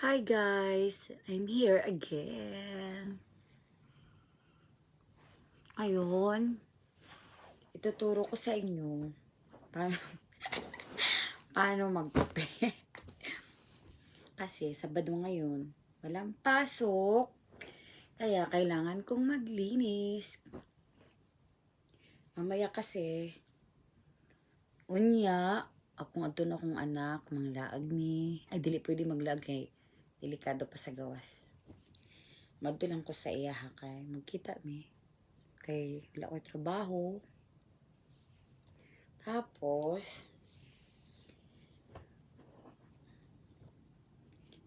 Hi guys, I'm here again. Ayun, ituturo ko sa inyo paano, paano magkape. Kasi Sabado ngayon, walang pasok, kaya kailangan kong maglinis. Mamaya kasi, unya, akong adto akong anak, manglaag ni, ay dili pwede maglaag kay delikado pa sa gawas. Madto lang ko sa iya ha, kay magkita mi. Kay wala ko trabaho. Tapos,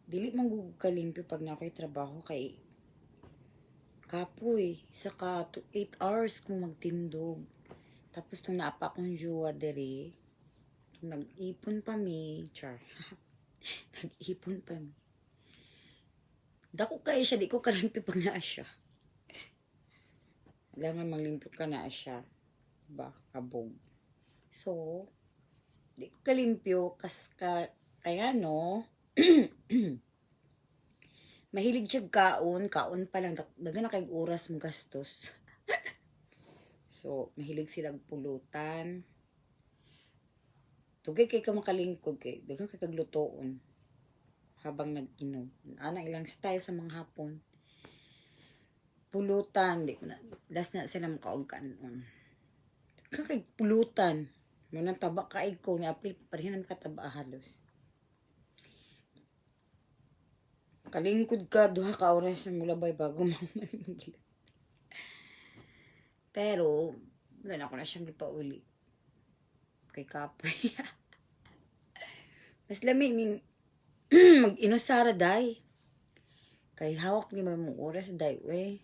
dili man gugug kalimpyo pag na ako'y trabaho kay kapoy. Isa ka 8 hours kung magtindog. Tapos nung naapa akong jowa dere, nag-ipon pa mi, char. Nag-ipon pa mi. Dako kay siya, di ko kalimpyo pag naa siya. Kailangan maglimpyo ka na siya. Diba? Kabog. So, di ko kalimpyo kaya no, mahilig siya kaon pa lang, daga na kay oras mo gastos. So, mahilig silang pulutan. Tugay kay ka makalingkod kay, daga kay kaglutoon habang nag-inom. Ana ilang style sa mga hapon. Pulutan, di ko na, last na sila makaog kanon. Kay pulutan. Manang taba kaig ko, ni-apil parehin naman kataba halos. Kalingkod ka, duha ka oras na mulabay bago mamanimagila. Pero, wala na ako na siyang ipauli. Kay kapoy. Mas lami ning mag-inusara day. Kay hawak ni mga oras day, we.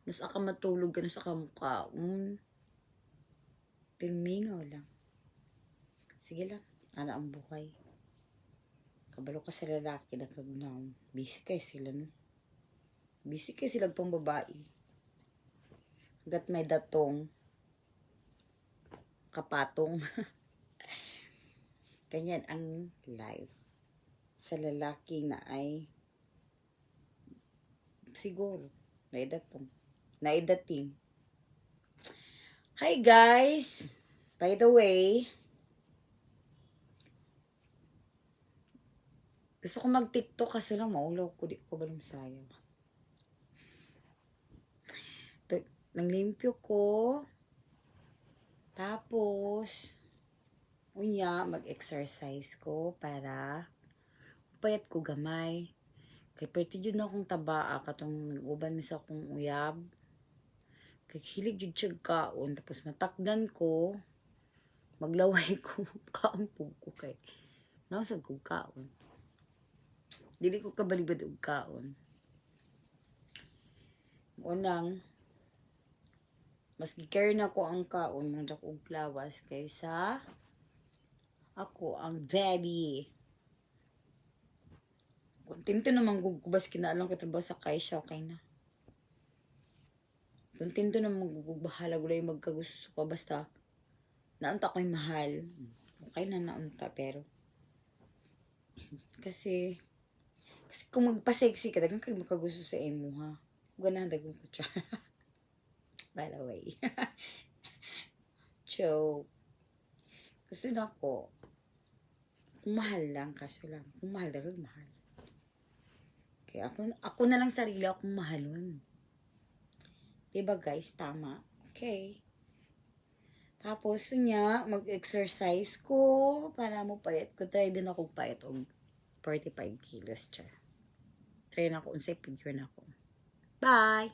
Nus aka matulog ka, nus aka mukaon. Pirmingaw lang. Sige lang, ana ang buhay. Kabalo ka sa lalaki, nagkagnaw. Busy kay sila, no? Busy kay sila pang babae. Gat may datong. Kapatong. Ganyan ang life. Sa lalaki na ay siguro, naidatong. Naidating. Hi guys! By the way, gusto ko mag-TikTok kasi lang maulaw ko, di ko ba sayang. Nanglimpyo ko. Tapos, unya, mag-exercise ko para payat ko gamay. Kay pwede dyan na akong tabaa katong nag-uban mi sa akong uyab. Kay hilig dyan siya kaon. Tapos matakdan ko. Maglaway ko. Kaampog ko kay. Nausag ko kaon. Dili ko kabalibad og kaon. Unang, mas gi-care na ko ang kaon ng dako og lawas kaysa ako ang daddy. Kontento naman gugubas kinaalang ko trabaho sa kaisya, okay na. Kontento naman gugubahala gulay magkagusto ka basta naunta ko'y mahal. Okay na naunta pero kasi kung magpa-sexy ka, dagang kayo makagusto sa emo ha. Ganahan dagang ko siya. By the way. So, gusto na ko, kung mahal lang, kaso lang, kung mahal, dagang mahal. Kaya ako na lang sarili akong mahalon. Diba guys, tama? Okay. Tapos niya, mag-exercise ko para mo payat ko. Try din ako payat og 45 kilos. Char. Try na ako, unsay figure na ako. Bye!